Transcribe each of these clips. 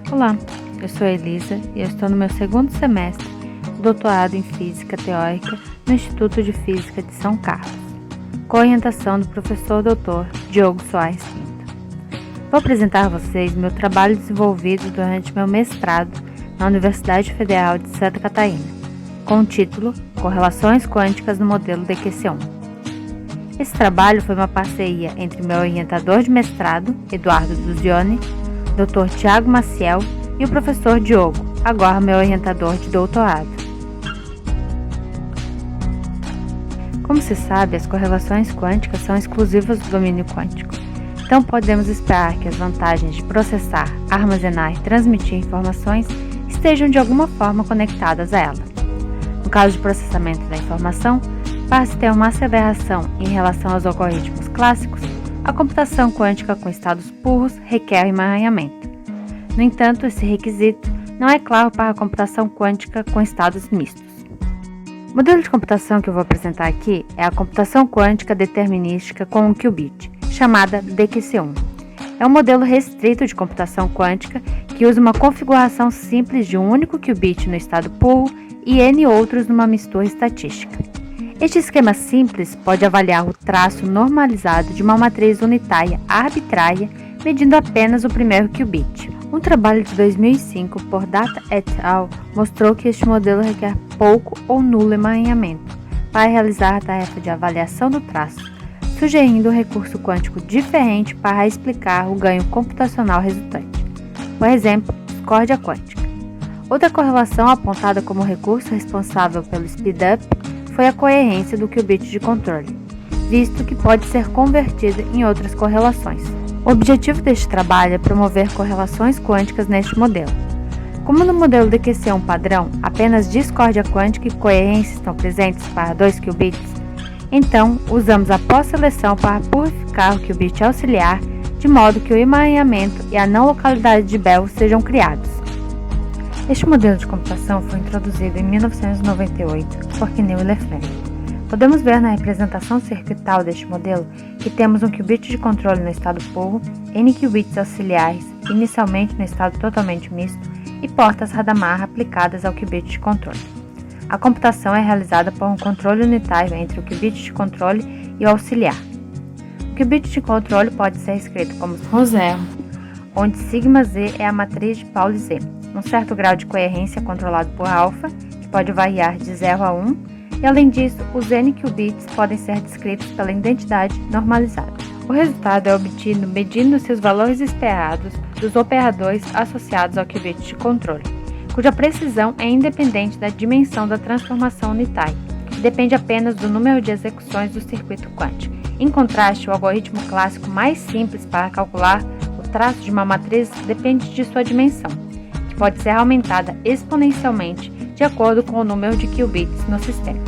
Olá, eu sou Elisa e eu estou no meu segundo semestre do doutorado em Física Teórica no Instituto de Física de São Carlos, com orientação do professor Dr. Diogo Soares Pinto. Vou apresentar a vocês meu trabalho desenvolvido durante meu mestrado na Universidade Federal de Santa Catarina, com o título Correlações Quânticas no Modelo DQC1. Esse trabalho foi uma parceria entre meu orientador de mestrado, Eduardo Duzioni, Dr. Tiago Maciel e o professor Diogo, agora meu orientador de doutorado. Como se sabe, as correlações quânticas são exclusivas do domínio quântico, então podemos esperar que as vantagens de processar, armazenar e transmitir informações estejam de alguma forma conectadas a ela. No caso de processamento da informação, para se ter uma aceleração em relação aos algoritmos clássicos, a computação quântica com estados puros requer emaranhamento. No entanto, esse requisito não é claro para a computação quântica com estados mistos. O modelo de computação que eu vou apresentar aqui é a computação quântica determinística com um qubit, chamada DQC1. É um modelo restrito de computação quântica que usa uma configuração simples de um único qubit no estado puro e N outros numa mistura estatística. Este esquema simples pode avaliar o traço normalizado de uma matriz unitária arbitrária medindo apenas o primeiro qubit. Um trabalho de 2005 por Data et al. Mostrou que este modelo requer pouco ou nulo emaranhamento para realizar a tarefa de avaliação do traço, sugerindo um recurso quântico diferente para explicar o ganho computacional resultante. Por exemplo, discórdia quântica. Outra correlação apontada como recurso responsável pelo speedup foi a coerência do qubit de controle, visto que pode ser convertida em outras correlações. O objetivo deste trabalho é promover correlações quânticas neste modelo. Como no modelo DQC1 padrão, apenas discórdia quântica e coerência estão presentes para 2 qubits, então usamos a pós-seleção para purificar o qubit auxiliar, de modo que o emaranhamento e a não localidade de Bell sejam criados. Este modelo de computação foi introduzido em 1998 por Kneale e Lefleur. Podemos ver na representação circuital deste modelo que temos um qubit de controle no estado puro, N qubits auxiliares, inicialmente no estado totalmente misto, e portas Hadamard aplicadas ao qubit de controle. A computação é realizada por um controle unitário entre o qubit de controle e o auxiliar. O qubit de controle pode ser escrito como ρ0, onde σz é a matriz de Pauli-Z, um certo grau de coerência controlado por alfa, que pode variar de 0 a 1, e além disso, os N qubits podem ser descritos pela identidade normalizada. O resultado é obtido medindo se os valores esperados dos operadores associados ao qubit de controle, cuja precisão é independente da dimensão da transformação unitária, que depende apenas do número de execuções do circuito quântico. Em contraste, o algoritmo clássico mais simples para calcular o traço de uma matriz depende de sua dimensão, que pode ser aumentada exponencialmente de acordo com o número de qubits no sistema.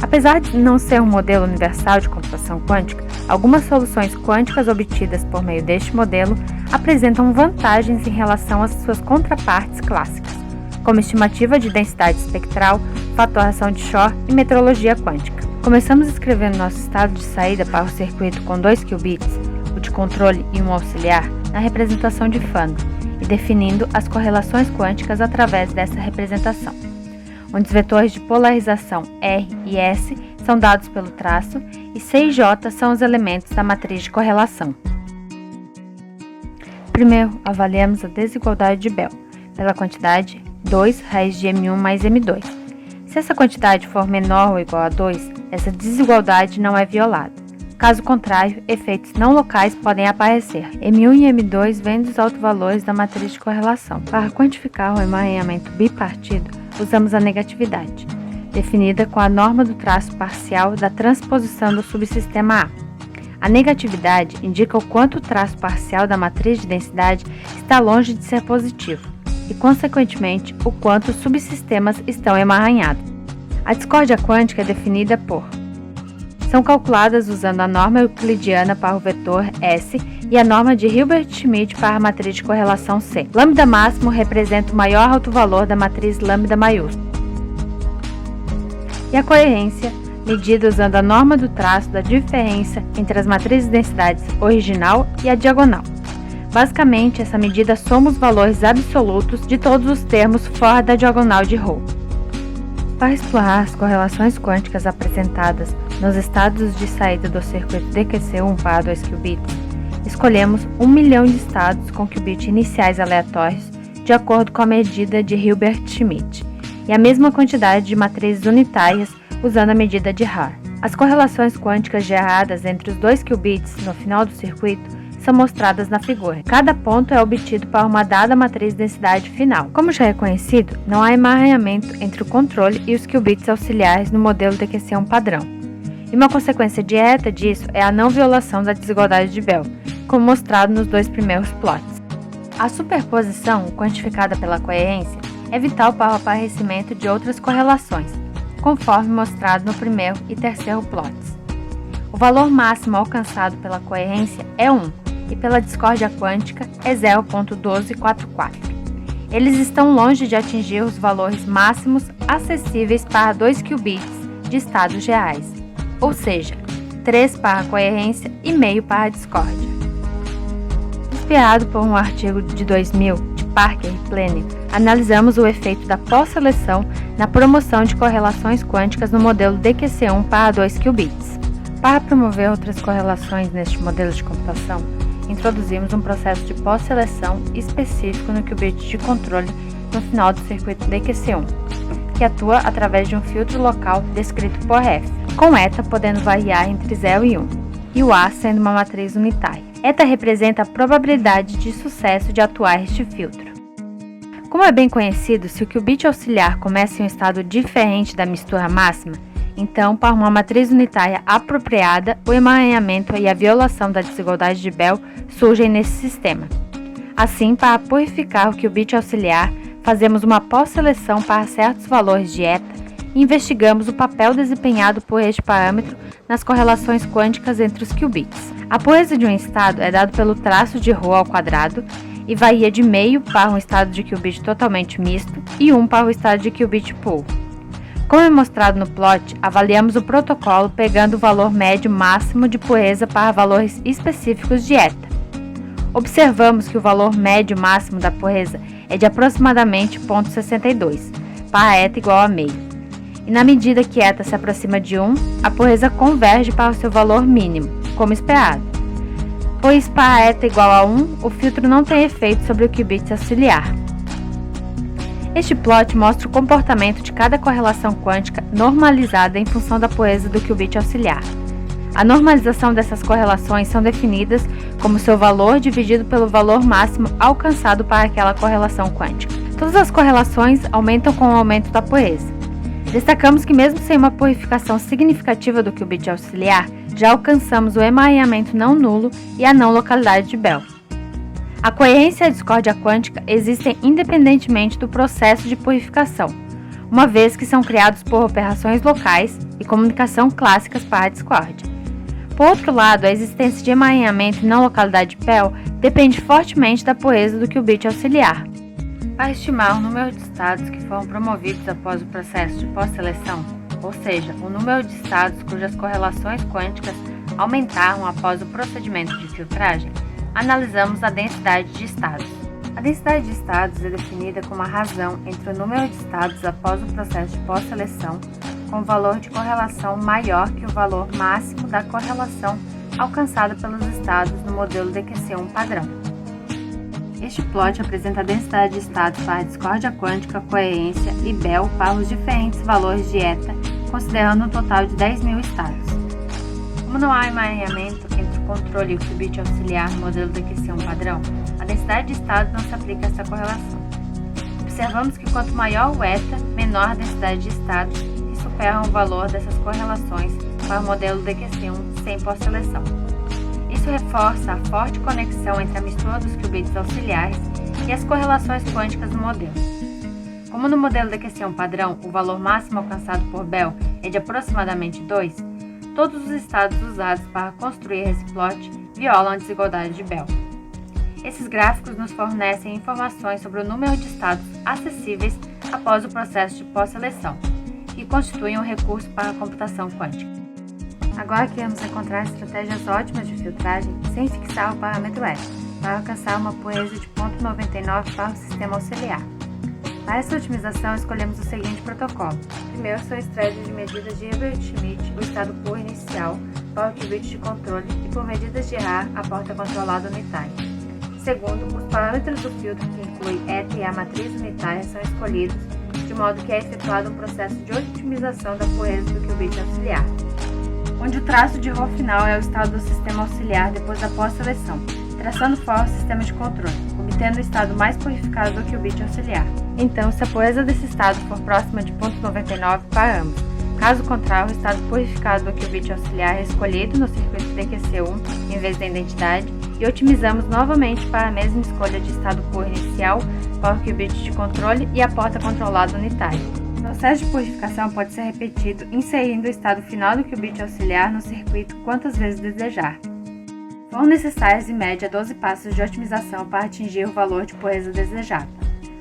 Apesar de não ser um modelo universal de computação quântica, algumas soluções quânticas obtidas por meio deste modelo apresentam vantagens em relação às suas contrapartes clássicas, como estimativa de densidade espectral, fator ação de Shor e metrologia quântica. Começamos escrevendo nosso estado de saída para o circuito com 2 qubits, o de controle e um auxiliar, na representação de Fano, e definindo as correlações quânticas através dessa representação, onde os vetores de polarização R e S são dados pelo traço e C e J são os elementos da matriz de correlação. Primeiro, avaliamos a desigualdade de Bell, pela quantidade 2 raiz de M1 mais M2. Se essa quantidade for menor ou igual a 2, essa desigualdade não é violada. Caso contrário, efeitos não locais podem aparecer. M1 e M2 vêm dos autovalores da matriz de correlação. Para quantificar o emaranhamento bipartido, usamos a negatividade, definida com a norma do traço parcial da transposição do subsistema A. A negatividade indica o quanto o traço parcial da matriz de densidade está longe de ser positivo e, consequentemente, o quanto os subsistemas estão emaranhados. A discórdia quântica é definida por: são calculadas usando a norma euclidiana para o vetor S e a norma de Hilbert-Schmidt para a matriz de correlação C. Lambda máximo representa o maior autovalor da matriz lambda maiúsculo. E a coerência, medida usando a norma do traço da diferença entre as matrizes de densidades original e a diagonal. Basicamente, essa medida soma os valores absolutos de todos os termos fora da diagonal de Roe. Para explorar as correlações quânticas apresentadas nos estados de saída do circuito DQC1 para 2 qubits, escolhemos 1 milhão de estados com qubits iniciais aleatórios de acordo com a medida de Hilbert-Schmidt e a mesma quantidade de matrizes unitárias usando a medida de Haar. As correlações quânticas geradas entre os 2 qubits no final do circuito são mostradas na figura. Cada ponto é obtido para uma dada matriz de densidade final. Como já é conhecido, não há emaranhamento entre o controle e os qubits auxiliares no modelo DQC1 padrão. E uma consequência direta disso é a não violação da desigualdade de Bell, como mostrado nos 2 primeiros plots. A superposição, quantificada pela coerência, é vital para o aparecimento de outras correlações, conforme mostrado no primeiro e terceiro plots. O valor máximo alcançado pela coerência é 1, e pela discórdia quântica é 0.1244. Eles estão longe de atingir os valores máximos acessíveis para 2 qubits de estados reais, ou seja, 3 para a coerência e meio para a discórdia. Inspirado por um artigo de 2000 de Parker e Plene, analisamos o efeito da pós-seleção na promoção de correlações quânticas no modelo DQC1 para 2 qubits. Para promover outras correlações neste modelo de computação, introduzimos um processo de pós-seleção específico no qubit de controle no final do circuito DQC1, que atua através de um filtro local descrito por F, com eta podendo variar entre 0 e 1, e o A sendo uma matriz unitária. Eta representa a probabilidade de sucesso de atuar este filtro. Como é bem conhecido, se o qubit auxiliar começa em um estado diferente da mistura máxima, então, para uma matriz unitária apropriada, o emaranhamento e a violação da desigualdade de Bell surgem nesse sistema. Assim, para purificar o qubit auxiliar, fazemos uma pós-seleção para certos valores de eta e investigamos o papel desempenhado por este parâmetro nas correlações quânticas entre os qubits. A pureza de um estado é dado pelo traço de Roe ao quadrado e varia de meio para um estado de qubit totalmente misto e 1 para o estado de qubit pool. Como é mostrado no plot, avaliamos o protocolo pegando o valor médio máximo de pureza para valores específicos de eta. Observamos que o valor médio máximo da pureza é de aproximadamente 0,62, para eta igual a meio. E na medida que eta se aproxima de 1, a pureza converge para o seu valor mínimo, como esperado. Pois para eta igual a 1, o filtro não tem efeito sobre o qubit auxiliar. Este plot mostra o comportamento de cada correlação quântica normalizada em função da pureza do qubit auxiliar. A normalização dessas correlações são definidas como seu valor dividido pelo valor máximo alcançado para aquela correlação quântica. Todas as correlações aumentam com o aumento da pureza. Destacamos que mesmo sem uma purificação significativa do qubit auxiliar, já alcançamos o emaranhamento não nulo e a não localidade de Bell. A coerência e a discórdia quântica existem independentemente do processo de purificação, uma vez que são criados por operações locais e comunicação clássicas para a discórdia. Por outro lado, a existência de emaranhamento e não localidade de Bell depende fortemente da pureza do qubit auxiliar. Para estimar o número de estados que foram promovidos após o processo de pós-seleção, ou seja, o número de estados cujas correlações quânticas aumentaram após o procedimento de filtragem, analisamos a densidade de estados. A densidade de estados é definida como a razão entre o número de estados após o processo de pós-seleção com o valor de correlação maior que o valor máximo da correlação alcançada pelos estados no modelo DQC1 padrão. Este plot apresenta a densidade de estados para a discórdia quântica, coerência e Bell para os diferentes valores de eta, considerando um total de 10.000 estados. Como não há emaranhamento entre o controle e o qubit auxiliar no modelo DQC1 padrão, a densidade de estados não se aplica a essa correlação. Observamos que quanto maior o eta, menor a densidade de estados que superam o valor dessas correlações para o modelo DQC1 sem pós-seleção. Isso reforça a forte conexão entre a mistura dos qubits auxiliares e as correlações quânticas no modelo. Como no modelo DQC1 padrão, o valor máximo alcançado por Bell é de aproximadamente 2, todos os estados usados para construir esse plot violam a desigualdade de Bell. Esses gráficos nos fornecem informações sobre o número de estados acessíveis após o processo de pós-seleção, que constituem um recurso para a computação quântica. Agora queremos encontrar estratégias ótimas de filtragem sem fixar o parâmetro F. para alcançar uma pureza de 0,99 para o sistema auxiliar. Para essa otimização, escolhemos o seguinte protocolo. Primeiro são extraídos de medidas de Hilbert-Schmidt o estado pur inicial para o qubit de controle e por medidas de Haar a porta controlada unitária. Segundo, os parâmetros do filtro, que inclui ETA e a matriz unitária, são escolhidos, de modo que é efetuado um processo de otimização da pureza do qubit auxiliar, onde o traço de Rho final é o estado do sistema auxiliar depois da pós-seleção, traçando fora o sistema de controle, obtendo o estado mais purificado do qubit auxiliar. Então, se a pureza desse estado for próxima de 0,99, paramos. Caso contrário, o estado purificado do qubit auxiliar é escolhido no circuito DQC1 em vez da identidade e otimizamos novamente para a mesma escolha de estado pur inicial para o qubit de controle e a porta controlada unitária. O processo de purificação pode ser repetido inserindo o estado final do qubit auxiliar no circuito quantas vezes desejar. São necessários em média 12 passos de otimização para atingir o valor de pureza desejado.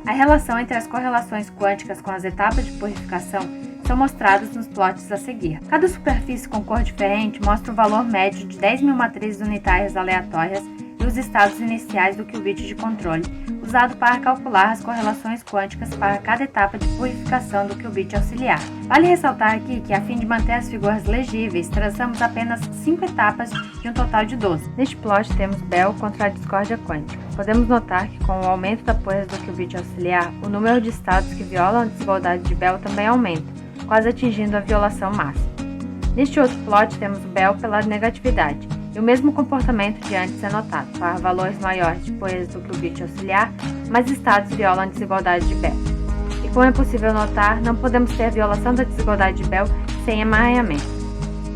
A relação entre as correlações quânticas com as etapas de purificação são mostradas nos plots a seguir. Cada superfície com cor diferente mostra o valor médio de 10.000 matrizes unitárias aleatórias e os estados iniciais do qubit de controle, usado para calcular as correlações quânticas para cada etapa de purificação do qubit auxiliar. Vale ressaltar aqui que, a fim de manter as figuras legíveis, traçamos apenas 5 etapas de um total de 12. Neste plot temos Bell contra a discórdia quântica. Podemos notar que, com o aumento da pureza do qubit auxiliar, o número de estados que violam a desigualdade de Bell também aumenta, quase atingindo a violação máxima. Neste outro plot temos o Bell pela negatividade, e o mesmo comportamento de antes é notado. Para valores maiores de pureza do qubit auxiliar, mais estados violam a desigualdade de Bell. E como é possível notar, não podemos ter a violação da desigualdade de Bell sem emaranhamento.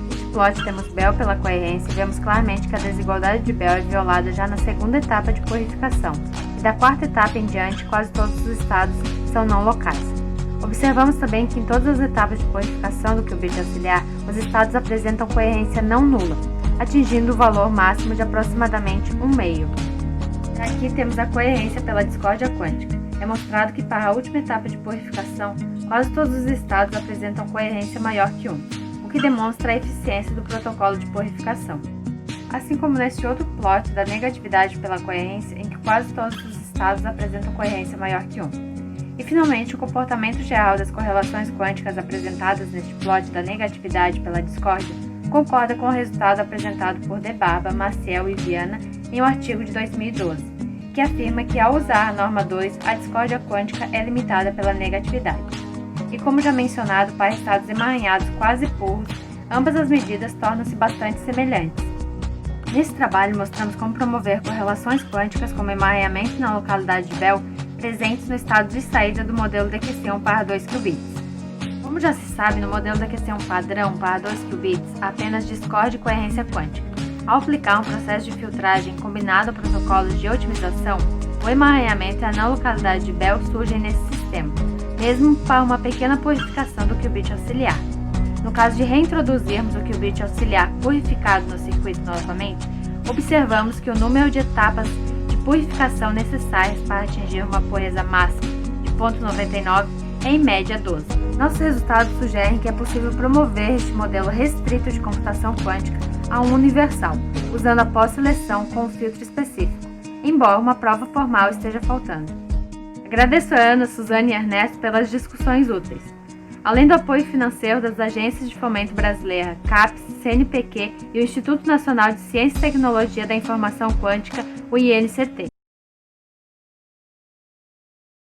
Neste plot temos Bell pela coerência e vemos claramente que a desigualdade de Bell é violada já na segunda etapa de purificação, e da quarta etapa em diante quase todos os estados são não locais. Observamos também que em todas as etapas de purificação do qubit auxiliar, os estados apresentam coerência não nula, atingindo o valor máximo de aproximadamente 1/2. Aqui temos a coerência pela discórdia quântica. É mostrado que para a última etapa de purificação, quase todos os estados apresentam coerência maior que 1, o que demonstra a eficiência do protocolo de purificação. Assim como neste outro plot da negatividade pela coerência, em que quase todos os estados apresentam coerência maior que 1. E finalmente, o comportamento geral das correlações quânticas apresentadas neste plot da negatividade pela discórdia concorda com o resultado apresentado por De Barba, Maciel e Viana em um artigo de 2012, que afirma que ao usar a norma 2, a discórdia quântica é limitada pela negatividade. E como já mencionado, para estados emaranhados quase puros, ambas as medidas tornam-se bastante semelhantes. Nesse trabalho, mostramos como promover correlações quânticas como emaranhamento na localidade de Bell presentes no estado de saída do modelo DQC1 para 2 qubits. Como já se sabe, no modelo DQC1 padrão para 2 qubits, há apenas discórdia e coerência quântica. Ao aplicar um processo de filtragem combinado a protocolos de otimização, o emaranhamento e a não localidade de Bell surgem nesse sistema, mesmo para uma pequena purificação do qubit auxiliar. No caso de reintroduzirmos o qubit auxiliar purificado no circuito novamente, observamos que o número de etapas de purificação necessárias para atingir uma pureza máxima de 0,99 é em média 12. Nossos resultados sugerem que é possível promover este modelo restrito de computação quântica a um universal, usando a pós-seleção com um filtro específico, embora uma prova formal esteja faltando. Agradeço a Ana, Suzane e Ernesto pelas discussões úteis. Além do apoio financeiro das agências de fomento brasileira, CAPES, CNPq e o Instituto Nacional de Ciência e Tecnologia da Informação Quântica, o INCT.